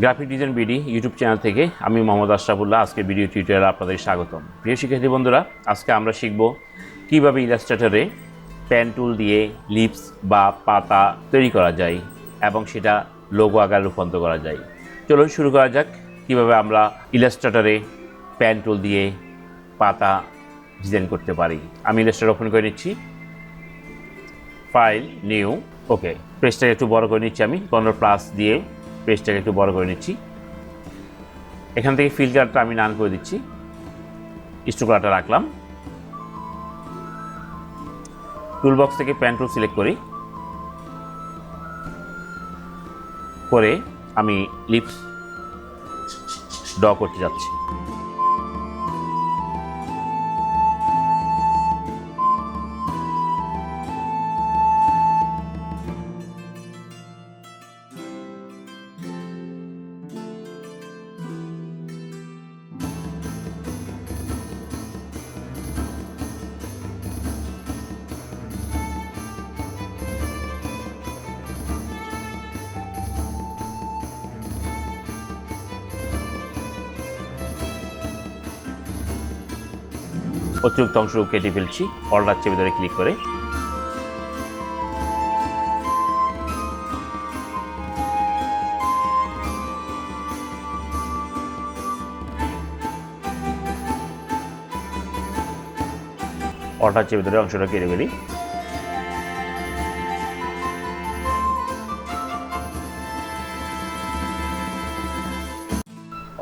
Graphic design BD YouTube channel থেকে আমি মোহাম্মদ আশরাফুল্লাহ। আজকে ভিডিও টিউটোরিয়ালে আপনাদের স্বাগতম। প্রিয় শিক্ষার্থী বন্ধুরা, আজকে আমরা শিখব কিভাবে ইলাস্ট্রেটরে পেন টুল দিয়ে লিপস বা পাতা তৈরি করা যায় এবং সেটা লোগো আকারে রূপান্তর করা যায়। চলুন শুরু করা যাক কিভাবে আমরা ইলাস্ট্রেটরে পেন টুল দিয়ে পাতা ডিজাইন করতে পারি। আমি ইলাস্ট্রেটর ওপেন করে নিচ্ছি, ফাইল, নিউ, ওকে। পেজটাকে একটু বড় করে নিচ্ছি, আমি Ctrl+ দিয়ে পেজটাকে একটু বড় করে নিচ্ছি। এখান থেকে ফিল কালারটা আমি নান করে দিচ্ছি, স্ট্রোক কালারটা রাখলাম। টুলবক্স থেকে পেন টুল সিলেক্ট করি, করে আমি লিপস ড্র করতে যাচ্ছি। অতিরিক্ত অংশ কেটে ফেলছি, অল্টার চেপে ধরে ক্লিক করে। অল্টার চেপে ধরে অংশটা কেটে ফেলি।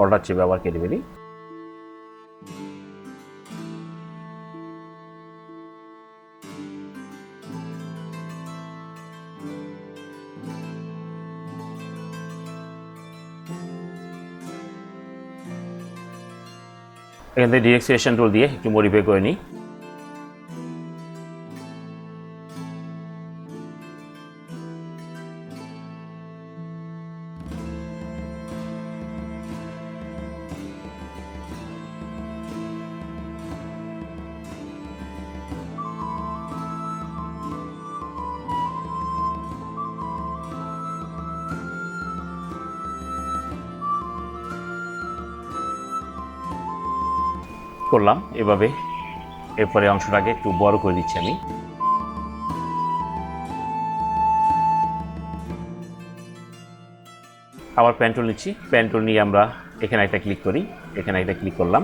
অল্টার চেপে আবার কেটে ফেলি। এখান থেকে ডিরেক্ট সিলেকশন টুল দিয়ে একটু মডিফাই করে নিই। করলাম এভাবে। এরপরে অংশটাকে একটু বড় করে দিচ্ছি আমি। আবার পেন টুল নিচ্ছি, পেন টুল নিয়ে আমরা এখানে একটা ক্লিক করি, এখানে একটা ক্লিক করলাম,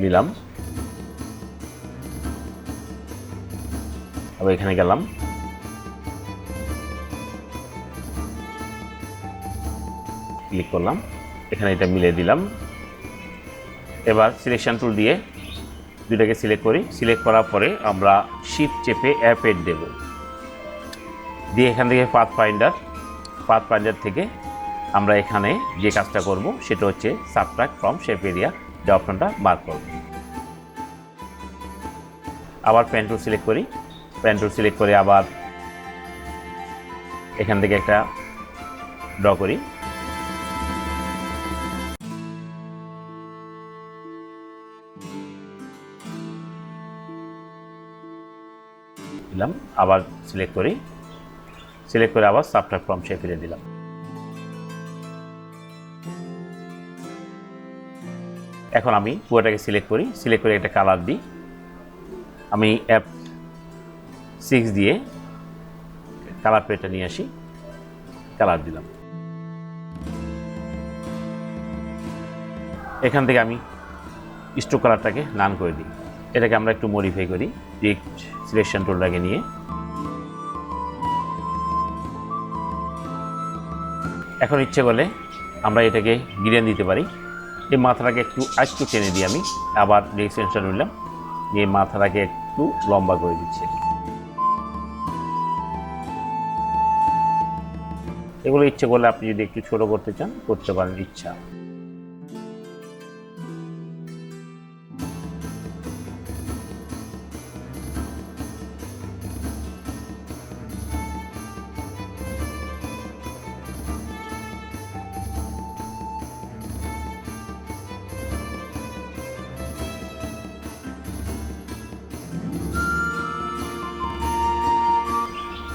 নিলাম, আবার এখানে গেলাম, ক্লিক করলাম, এখানে এটা মিলিয়ে দিলাম। এবার সিলেকশন টুল দিয়ে দুটাকে সিলেক্ট করি। সিলেক্ট করার পরে আমরা শিফট চেপে অ্যাপেড দেব, দিয়ে এখান থেকে পাথ ফাইন্ডার থেকে আমরা এখানে যে কাজটা করব সেটা হচ্ছে সাবট্রাক্ট ফ্রম শেপ এরিয়া, যে অপশনটা বার করব। আবার পেন টুল সিলেক্ট করি, পেন টুল সিলেক্ট করে আবার এখান থেকে একটা ড্র করি, দিলাম, আবার সিলেক্ট করি, সিলেক্ট করে আবার সাবট্রাক্ট ফ্রম শেপ এরিয়া দিলাম। এখন আমি পুরোটাকে সিলেক্ট করি, সিলেক্ট করে একটা কালার দিই। আমি F6 দিয়ে কালার প্লেটটা নিয়ে আসি, কালার দিলাম। এখান থেকে আমি স্ট্রোক কালারটাকে নান করে দিই। এটাকে আমরা একটু মডিফাই করি, ডিরেক্ট সিলেকশন টুলটাকে নিয়ে। এখন ইচ্ছে করলে আমরা এটাকে গ্রেডিয়েন্ট দিতে পারি। এই মাথাটাকে একটু টেনে দিই আমি, আবার ডিরেক্ট সিলেকশন নিলাম, নিয়ে মাথাটাকে একটু লম্বা করে দিচ্ছি। এগুলো ইচ্ছে করলে আপনি যদি একটু ছোট করতে চান করতে পারেন, ইচ্ছা।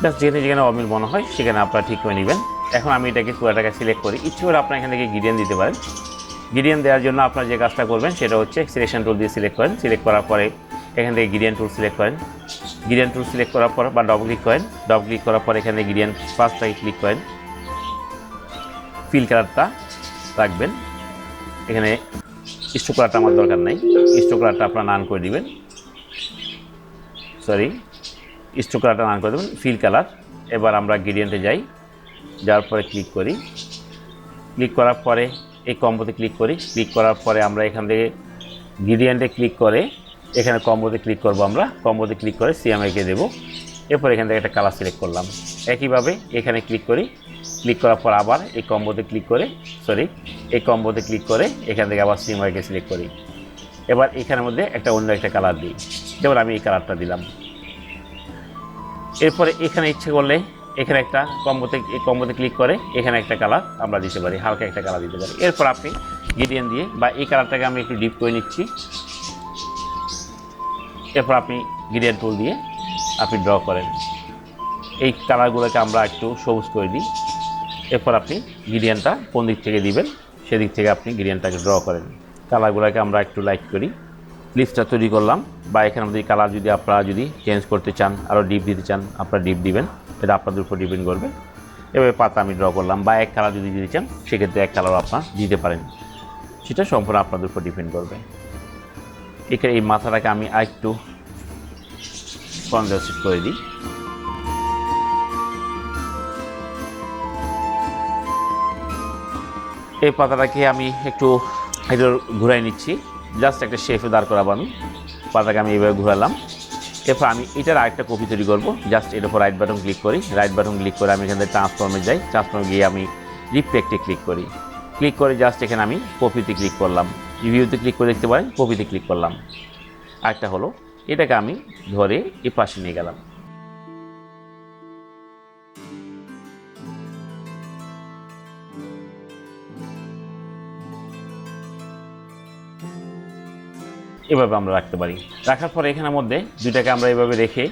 জাস্ট যেখানে যেখানে অমিল মনে হয় সেখানে আপনারা ঠিক করে নেবেন। এখন আমি এটাকে পুরোটাকে সিলেক্ট করি। ইচ্ছে করে আপনার এখান থেকে গ্রেডিয়েন্ট দিতে পারেন। গ্রেডিয়েন্ট দেওয়ার জন্য আপনার যে কাজটা করবেন সেটা হচ্ছে সিলেকশন টুল দিয়ে সিলেক্ট করেন। সিলেক্ট করার পরে এখান থেকে গ্রেডিয়েন্ট টুল সিলেক্ট করেন। গ্রেডিয়েন্ট টুল সিলেক্ট করার পর বা ডবল ক্লিক করেন। ডবল ক্লিক করার পর এখানে গ্রেডিয়েন্ট ফার্স্টটাকে ক্লিক করেন। ফিল কালারটা রাখবেন। এখানে স্ট্রোক কালারটা আমার দরকার নাই, স্ট্রোক কালারটা আপনার নান করে দিবেন। স্ট্রোক কালারটা নান করে দেবেন, ফিল কালার। এবার আমরা গ্রেডিয়েন্টে যাই, যাওয়ার পরে ক্লিক করি। ক্লিক করার পরে এই কম্বোতে ক্লিক করি। ক্লিক করার পরে আমরা এখান থেকে গ্রেডিয়েন্টে ক্লিক করে এখানে কম্বোতে ক্লিক করব। আমরা কম্বোতে ক্লিক করে সিএমআইকে দেবো। এরপর এখান থেকে একটা কালার সিলেক্ট করলাম। একইভাবে এখানে ক্লিক করি। ক্লিক করার পর আবার এই কম্বোতে ক্লিক করে এখান থেকে আবার সিএমআইকে সিলেক্ট করি। এবার এখানের মধ্যে অন্য একটা কালার দিই, যেমন আমি এই কালারটা দিলাম। এরপরে এখানে ইচ্ছে করলে এখানে একটা কম্বোতে ক্লিক করে এখানে একটা কালার আমরা দিতে পারি, হালকা একটা কালার দিতে পারি। এরপর আপনি গ্রেডিয়েন্ট দিয়ে বা এই কালারটাকে আমি একটু ডিপ করে নিচ্ছি। এরপর আপনি গ্রেডিয়েন্ট টুল দিয়ে আপনি ড্র করেন। এই কালারগুলোকে আমরা একটু সবুজ করে দিই। এরপর আপনি গ্রেডিয়েন্টটা কোন দিক থেকে দিবেন সেদিক থেকে আপনি গ্রেডিয়েন্টটাকে ড্র করেন। কালারগুলোকে আমরা একটু লাইট করি। লিস্টটা তৈরি করলাম, বা এখানে আমাদের কালার যদি আপনারা চেঞ্জ করতে চান, আরও ডিপ দিতে চান, আপনারা ডিপ দিবেন, এটা আপনাদের উপর ডিপেন্ড করবে। এভাবে পাতা আমি ড্র করলাম, বা এক কালার যদি দিতে চান সেক্ষেত্রে এক কালারও আপনারা দিতে পারেন, সেটা সম্পূর্ণ আপনাদের উপর ডিপেন্ড করবে। এখানে এই মাথাটাকে আমি আরেকটু কনজাস্ট করে দিই। এই পাতাটাকে আমি একটু ঘুরাই নিচ্ছি, জাস্ট একটা শেপে দাঁড় করাবো আমি। পাতাকে আমি এইভাবে ঘুরালাম। এরপর আমি এটার আরেকটা কপি তৈরি করবো। জাস্ট এর উপর রাইট বাটন ক্লিক করি। রাইট বাটন ক্লিক করে আমি এখান থেকে ট্রান্সফর্মে যাই। ট্রান্সফর্মে গিয়ে আমি রিফ্লেক্টে ক্লিক করি। ক্লিক করে জাস্ট এখানে আমি কপিতে ক্লিক করলাম। রিভিউতে ক্লিক করে দেখতে পারেন, কপিতে ক্লিক করলাম। আরেকটা হলো, এটাকে আমি ধরে এই পাশে নিয়ে গেলাম। এভাবে আমরা রাখতে পারি। রাখার পরে এখানের মধ্যে দুইটাকে আমরা এভাবে রেখে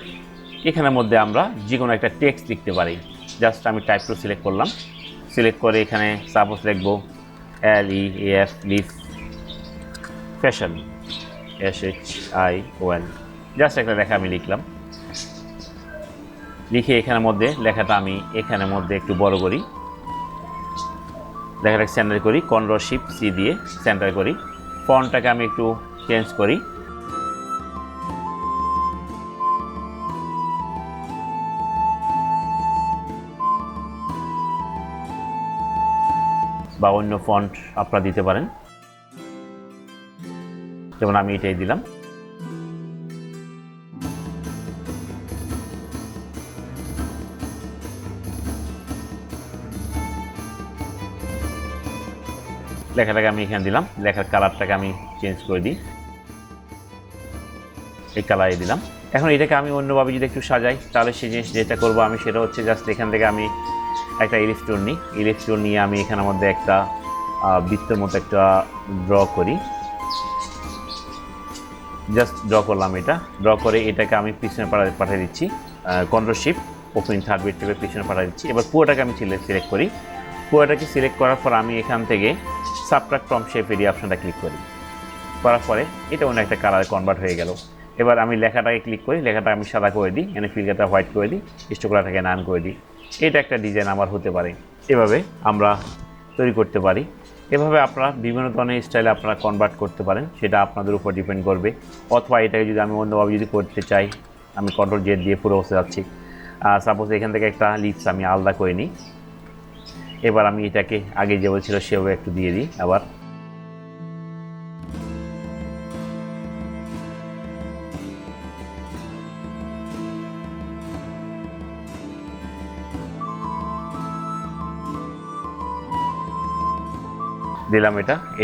এখানের মধ্যে আমরা যে কোনো একটা টেক্সট লিখতে পারি। জাস্ট আমি টাইপ টু সিলেক্ট করলাম। সিলেক্ট করে এখানে সাপোজ লিখব LEAF leaf fashion SHION। Just একটা লেখা আমি লিখলাম। লিখে এখানের মধ্যে লেখাটা আমি এখানের মধ্যে একটু বড় করি, লেখাটাকে সেন্টার করি, Ctrl+Shift+C দিয়ে সেন্টার করি। ফন্টটাকে আমি একটু চেঞ্জ করি। বা অন্য ফন্ট আপনারা দিতে পারেন, যেমন আমি এটাই দিলাম। লেখাটাকে আমি এখানে দিলাম। লেখার কালারটাকে আমি চেঞ্জ করে দিই, এই কালারে দিলাম। এখন এটাকে আমি অন্যভাবে যদি একটু সাজাই, তাহলে সেই জিনিস যেটা করবো আমি সেটা হচ্ছে জাস্ট এখান থেকে আমি একটা ইলিপস টুল নিই। ইলিপস টুল নিয়ে আমি এখানের মধ্যে একটা বৃত্তের মতো একটা ড্র করি। জাস্ট ড্র করলাম। এটা ড্র করে এটাকে আমি পিছনে পাঠিয়ে দিচ্ছি। Ctrl+Shift ওপেন থার্ড বিট থেকে পিছনে পাঠিয়ে দিচ্ছি। এবার পুরোটাকে আমি সিলেক্ট করি। পুরোটাকে সিলেক্ট করার পর আমি এখান থেকে সাবট্রাক্ট ফ্রম শেপ এরিয়া অপশনটা ক্লিক করি। করার পরে এটা অন্য একটা কালারে কনভার্ট হয়ে গেল। এবার আমি লেখাটাকে ক্লিক করি, লেখাটা আমি সাদা করে দিই, এখানে ফিল্টারটা হোয়াইট করে দিই, স্টোকলাটাকে নান করে দিই। এটা একটা ডিজাইন আমার হতে পারে। এভাবে আমরা তৈরি করতে পারি। এভাবে আপনারা বিভিন্ন ধরনের স্টাইলে আপনারা কনভার্ট করতে পারেন, সেটা আপনাদের উপর ডিপেন্ড করবে। অথবা এটাকে যদি আমি অন্যভাবে যদি করতে চাই, আমি Ctrl+Z দিয়ে পুরো বসে যাচ্ছি। সাপোজ এখান থেকে একটা লিপস আমি আলাদা করে নিই। এবার আমি এটাকে আগে যে বলছিল সেভাবে একটু দিয়ে দিই। আবার দিলাম।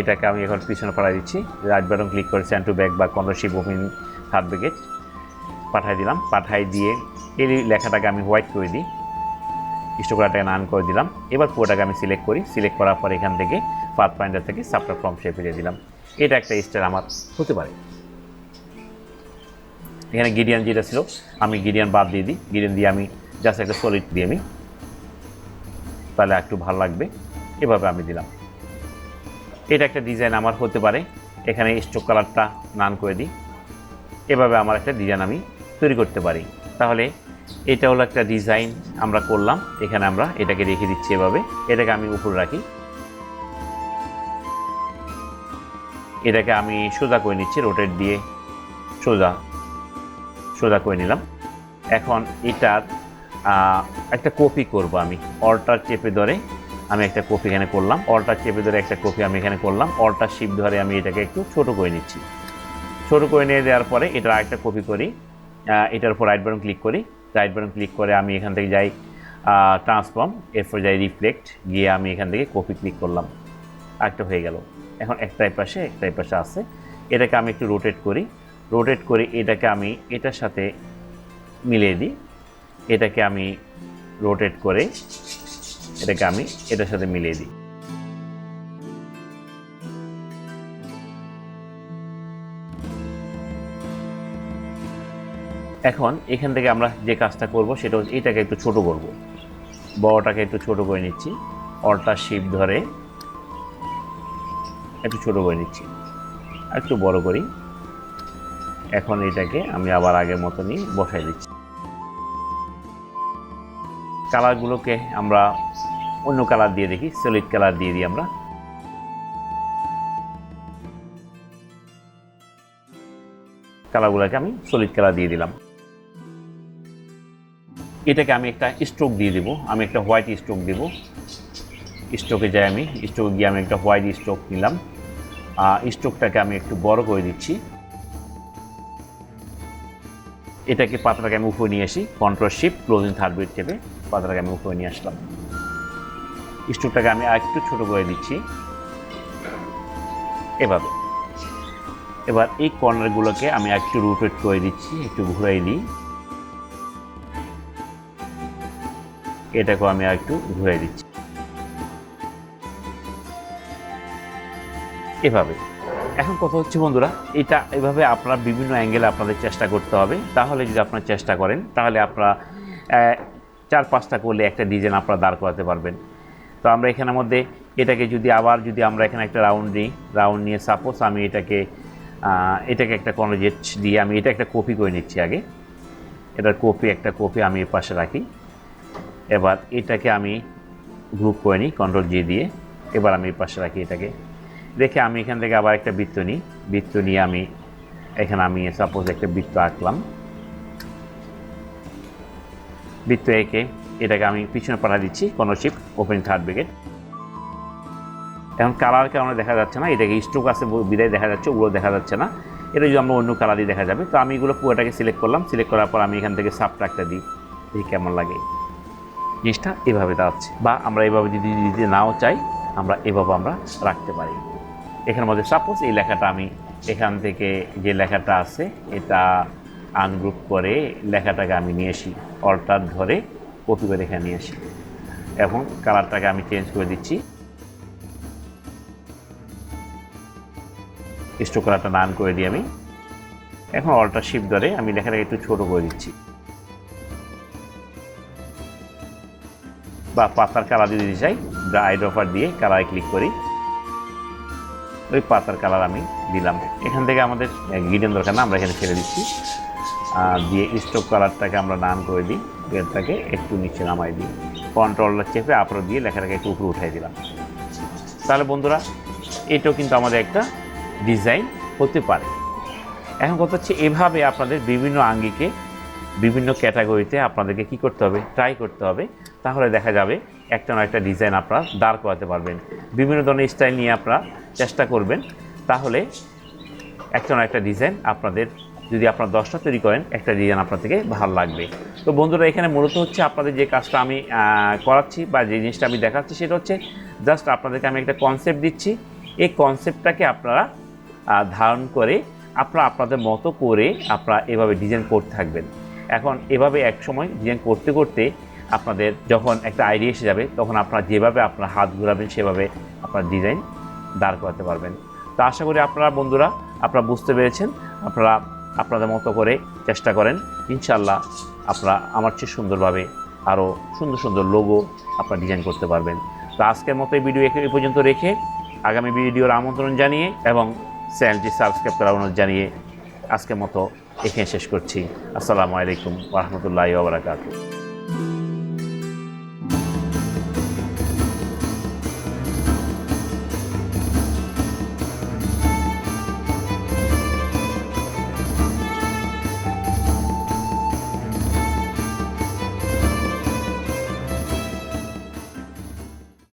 এটাকে আমি এখন পিছনে পাঠিয়ে দিচ্ছি। রাইট বাটন ক্লিক করে সেন্ড টু ব্যাক বা Ctrl+Shift ওপেন থার্ড ব্র্যাকেট পাঠিয়ে দিলাম। পাঠিয়ে দিয়ে এই লেখাটাকে আমি হোয়াইট করে দিই, স্টোকলাটাকে নান করে দিলাম। এবার পুরোটাকে আমি সিলেক্ট করি। সিলেক্ট করার পর এখান থেকে পাথ ফাইন্ডার থেকে সাবট্রাক্ট ফ্রম শেপ দিয়ে দিলাম। এটা একটা স্টাইল আমার হতে পারে। এখানে গ্রেডিয়েন্ট যেটা ছিল আমি গ্রেডিয়েন্ট বাদ দিয়ে দিই। গ্রেডিয়েন্ট দিয়ে আমি জাস্ট একটা সলিড দিয়ে আমি তাহলে একটু ভালো লাগবে। এভাবে আমি দিলাম। এটা একটা ডিজাইন আমার হতে পারে। এখানে স্ট্রোক কালারটা নান করে দিই। এভাবে আমার একটা ডিজাইন আমি তৈরি করতে পারি। তাহলে এটা হলো একটা ডিজাইন আমরা করলাম। এখানে আমরা এটাকে রেখে দিচ্ছি এভাবে। এটাকে আমি উপরে রাখি। এটাকে আমি সোজা করে নিচ্ছি, রোটেট দিয়ে সোজা করে নিলাম। এখন এটার একটা কপি করব আমি। অল্টার চেপে ধরে আমি একটা কপি এখানে করলাম। অল্টার চেপে ধরে একটা কপি আমি এখানে করলাম। অল্টার শিফট ধরে আমি এটাকে একটু ছোট করে নিচ্ছি। ছোট করে নিয়ে দেওয়ার পরে এটার আরেকটা কপি করি। এটার উপর রাইট বাটন ক্লিক করি। রাইট বাটন ক্লিক করে আমি এখান থেকে যাই ট্রান্সফর্ম, এরপর যাই রিফ্লেক্ট, গিয়ে আমি এখান থেকে কপি ক্লিক করলাম। আরেকটা হয়ে গেল। এখন একটাই পাশে আছে। এটাকে আমি একটু রোটেট করি। রোটেট করে এটাকে আমি এটার সাথে মিলিয়ে দিই। এটাকে আমি রোটেট করে এটাকে আমি এটার সাথে মিলিয়ে দিই। এখন এখান থেকে আমরা যে কাজটা করব সেটা হচ্ছে এটাকে একটু ছোট করব। বড়টাকে একটু ছোট করে নিচ্ছি। অল্টার শিফট ধরে একটু ছোট করে নিচ্ছি, একটু বড় করি। এখন এটাকে আমি আবার আগের মতনই বসাই দিচ্ছি। কালারগুলোকে আমরা অন্য কালার দিয়ে দেখি, সলিড কালার দিয়ে দিই আমরা। কালারগুলোকে আমি সলিড কালার দিয়ে দিলাম। এটাকে আমি একটা স্ট্রোক দিয়ে দেবো। আমি একটা হোয়াইট স্ট্রোক দেবো। স্ট্রোকে যাই, আমি স্ট্রোকে গিয়ে আমি একটা হোয়াইট স্ট্রোক নিলাম। স্ট্রোকটাকে আমি একটু বড় করে দিচ্ছি। এটাকে পাতাটাকে আমি উপরে নিয়ে আসি। Control shift closing third bread চেপে পাতাটাকে আমি উপরে নিয়ে আসলাম। স্ট্রোকটাকে আমি আরেকটু ছোট করে দিচ্ছি এভাবে। এবার এই কর্নারগুলোকে আমি একটু রোটেট করে দিচ্ছি, একটু ঘুরাই দিই। এটাকেও আমি একটু ঘুরাই দিচ্ছি এভাবে। এখন কথা হচ্ছে বন্ধুরা, এটা এভাবে আপনারা বিভিন্ন অ্যাঙ্গেলে আপনাদের চেষ্টা করতে হবে। তাহলে যদি আপনারা চেষ্টা করেন তাহলে আপনারা 4-5টা করলে একটা ডিজাইন আপনারা দাঁড় করাতে পারবেন। তো আমরা এখানের মধ্যে এটাকে যদি আমরা এখানে একটা রাউন্ড নিই। রাউন্ড নিয়ে সাপোজ আমি এটাকে একটা কনজেট দিয়ে আমি এটা একটা কপি করে নিচ্ছি আগে। এটার একটা কপি আমি এর পাশে রাখি। এবার এটাকে আমি গ্রুপ করে নিই কন্ট্রোল জি দিয়ে। এবার আমি এর পাশে রাখি। এটাকে রেখে আমি এখান থেকে আবার একটা বৃত্ত নিই। বৃত্ত নিয়ে আমি এখানে আমি সাপোজ একটা বৃত্ত আঁকলাম। বৃত্ত এঁকে এটাকে আমি পিছনে পাঠিয়ে দিচ্ছি, control shift open third bracket. এখন কালার কারণে দেখা যাচ্ছে না, এটাকে স্ট্রোক আছে বিদায় দেখা যাচ্ছে, ওগুলো দেখা যাচ্ছে না। এটা যদি আমরা অন্য কালারই দেখা যাবে। তো আমি এগুলো পুরোটাকে সিলেক্ট করলাম। সিলেক্ট করার পর আমি এখান থেকে সাবট্রাক্টটা দিই, দেখি কেমন লাগে। জিনিসটা এভাবে দাঁড়াচ্ছে। বা আমরা এভাবে যদি দিতে নাও চাই, আমরা এভাবে আমরা রাখতে পারি। এখানের মধ্যে সাপোজ এই লেখাটা আমি এখান থেকে যে লেখাটা আছে এটা আনগ্রুপ করে লেখাটাকে আমি নিয়ে আসি, অল্টার ধরে কপি করে এখানে নিয়ে আসি এবং কালারটাকে আমি চেঞ্জ করে দিচ্ছি। স্ট্রোক কালারটা নান করে দিই আমি। এখন অল্টার শিফট ধরে আমি লেখাটাকে একটু ছোট করে দিচ্ছি। বা পাতার কালার যদি দিতে চাই, আইড্রপার দিয়ে কালারে ক্লিক করি, ওই পাতার কালার আমি দিলাম। এখান থেকে আমাদের গ্রিডেন দরকার না, আমরা এখানে ছেড়ে দিচ্ছি। দিয়ে স্ট্রোক কালারটাকে আমরা নাম করে দিই, এটাকে একটু নিচে নামাই দিই। কন্ট্রোলটা চেপে আপলোড দিয়ে লেখাটাকে একটু উপরে উঠাই দিলাম। তাহলে বন্ধুরা এটাও কিন্তু আমাদের একটা ডিজাইন হতে পারে। এখন কথা হচ্ছে এভাবে আপনাদের বিভিন্ন আঙ্গিকে বিভিন্ন ক্যাটাগরিতে আপনাদেরকে কি করতে হবে, ট্রাই করতে হবে। তাহলে দেখা যাবে একটা না একটা ডিজাইন আপনারা দাঁড় করাতে পারবেন। বিভিন্ন ধরনের স্টাইল নিয়ে আপনারা চেষ্টা করবেন, তাহলে একটা না একটা ডিজাইন আপনাদের, যদি আপনারা 10টা তৈরি করেন একটা ডিজাইন আপনার থেকে ভালো লাগবে। তো বন্ধুরা এখানে মূলত হচ্ছে আপনাদের যে কাজটা আমি করাচ্ছি বা যে জিনিসটা আমি দেখাচ্ছি সেটা হচ্ছে জাস্ট আপনাদেরকে আমি একটা কনসেপ্ট দিচ্ছি। এই কনসেপ্টটাকে আপনারা ধারণ করে আপনাদের মতো করে আপনারা এভাবে ডিজাইন করতে থাকবেন। এখন এভাবে এক সময় ডিজাইন করতে করতে আপনাদের যখন একটা আইডিয়া এসে যাবে, তখন আপনারা যেভাবে আপনার হাত ঘোরাবেন সেভাবে আপনার ডিজাইন দাঁড় করাতে পারবেন। তো আশা করি আপনারা বন্ধুরা আপনারা বুঝতে পেরেছেন। আপনারা আপনাদের মতো করে চেষ্টা করেন, ইনশাআল্লাহ আপনারা আমার চেয়ে সুন্দরভাবে আরও সুন্দর সুন্দর লোগো আপনারা ডিজাইন করতে পারবেন। তো আজকের মতো এই ভিডিও এই পর্যন্ত রেখে আগামী ভিডিওর আমন্ত্রণ জানিয়ে এবং চ্যানেলটি সাবস্ক্রাইব করার অনুরোধ জানিয়ে আজকের মতো এখানে শেষ করছি। আসসালামু আলাইকুম ওয়া রাহমাতুল্লাহি ওয়া বারাকাতুহু।